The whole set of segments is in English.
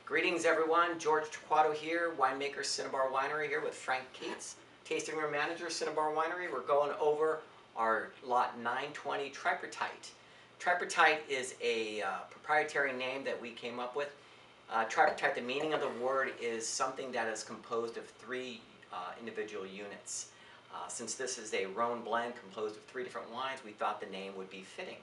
Greetings everyone, George Torquato here, winemaker, Cinnabar Winery here with Frank Keats, tasting room manager, Cinnabar Winery. We're going over our lot 920 Tripartite. Tripartite is a proprietary name that we came up with. Tripartite, the meaning of the word is something that is composed of three individual units. Since this is a Rhone blend composed of three different wines, we thought the name would be fitting.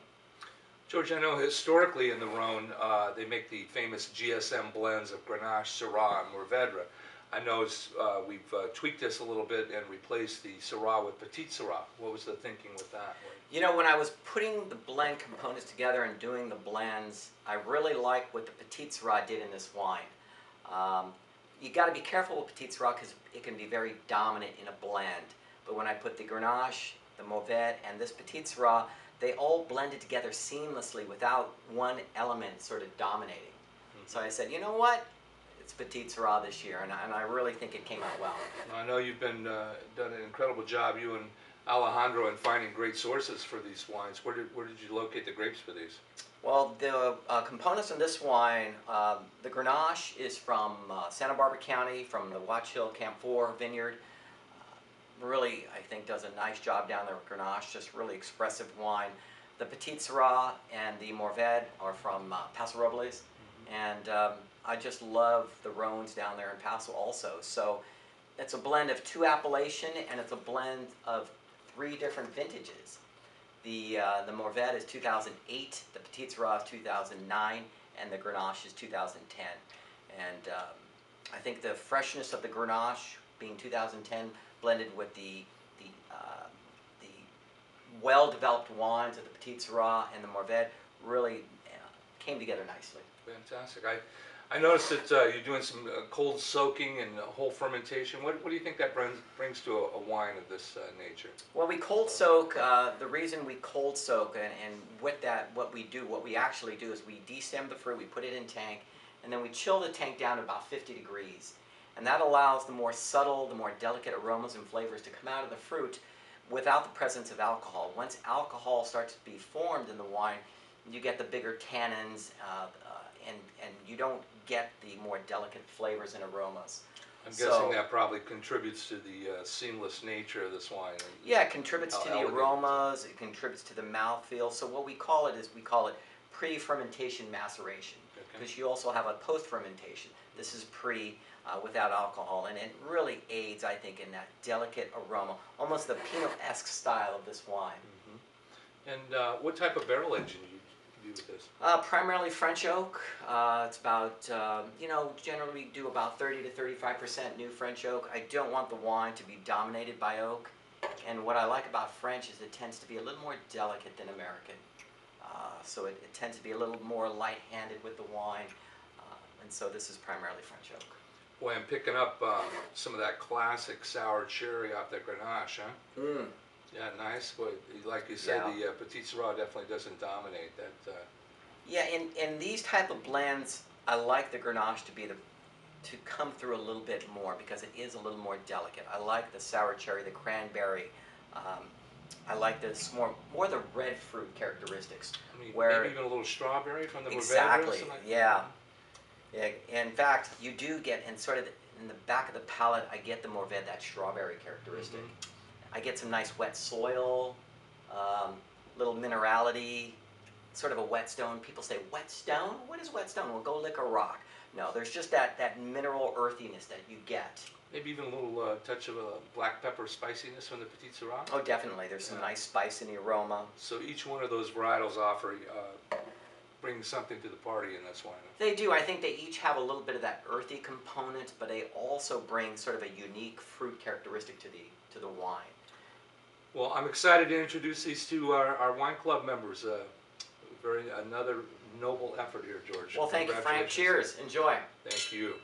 George, I know historically in the Rhone, they make the famous GSM blends of Grenache, Syrah, and Mourvedre. I know we've tweaked this a little bit and replaced the Syrah with Petite Syrah. What was the thinking with that? You know, when I was putting the blend components together and doing the blends, I really like what the Petite Syrah did in this wine. You got to be careful with Petite Syrah because it can be very dominant in a blend. But when I put the Grenache, the Mourvedre, and this Petite Syrah, they all blended together seamlessly without one element sort of dominating. Mm-hmm. So I said, you know what? It's Petite Syrah this year, and I really think it came out well. I know you've done an incredible job, you and Alejandro, in finding great sources for these wines. Where did you locate the grapes for these? Well, the components in this wine, the Grenache is from Santa Barbara County, from the Watch Hill Camp 4 vineyard. Really, I think, does a nice job down there with Grenache, just really expressive wine. The Petite Syrah and the Mourvedre are from Paso Robles, and I just love the Rhones down there in Paso also. So it's a blend of two appellation, and it's a blend of three different vintages. The Mourvedre is 2008, the Petite Syrah is 2009, and the Grenache is 2010. And I think the freshness of the Grenache, being 2010, blended with the well-developed wines of the Petite Syrah and the Mourvedre, really came together nicely. Fantastic. I noticed that you're doing some cold soaking and whole fermentation. What do you think that brings to a wine of this nature? Well, we cold soak. The reason we cold soak, and with that, what we actually do is we destem the fruit, we put it in tank, and then we chill the tank down to about 50 degrees. And that allows the more subtle, the more delicate aromas and flavors to come out of the fruit without the presence of alcohol. Once alcohol starts to be formed in the wine, you get the bigger tannins, and you don't get the more delicate flavors and aromas. I'm guessing that probably contributes to the seamless nature of this wine. Yeah, it contributes to the aromas, it contributes to the mouthfeel. So what we call it is, we call it pre-fermentation maceration, because you also have a post-fermentation. This is pre, without alcohol, and it really aids, I think, in that delicate aroma, almost the Pinot-esque style of this wine. Mm-hmm. And what type of barrel aging do you do with this? Primarily French oak. It's about, generally we do about 30 to 35% new French oak. I don't want the wine to be dominated by oak, and what I like about French is it tends to be a little more delicate than American. So it tends to be a little more light-handed with the wine, and so this is primarily French oak. Boy, I'm picking up some of that classic sour cherry off that Grenache, huh? Mm. Yeah, nice. Boy, like you said, yeah. The Petite Syrah definitely doesn't dominate that. Yeah, in these type of blends, I like the Grenache to come through a little bit more because it is a little more delicate. I like the sour cherry, the cranberry. I like this more the red fruit characteristics. I mean, maybe even a little strawberry from the Mourvedre. Exactly. Yeah. Yeah. In fact, you do get in the back of the palate. I get the Mourvedre, that strawberry characteristic. Mm-hmm. I get some nice wet soil, little minerality, sort of a whetstone. People say whetstone. What is whetstone? Well, go lick a rock. No, there's just that mineral earthiness that you get. Maybe even a little touch of a black pepper spiciness from the Petite Syrah? Oh, definitely. There's some nice spice in the aroma. So each one of those varietals brings something to the party in this wine. They do. I think they each have a little bit of that earthy component, but they also bring sort of a unique fruit characteristic to the wine. Well, I'm excited to introduce these to our wine club members. Another noble effort here, George. Well, thank you, Frank. Cheers. Enjoy. Thank you.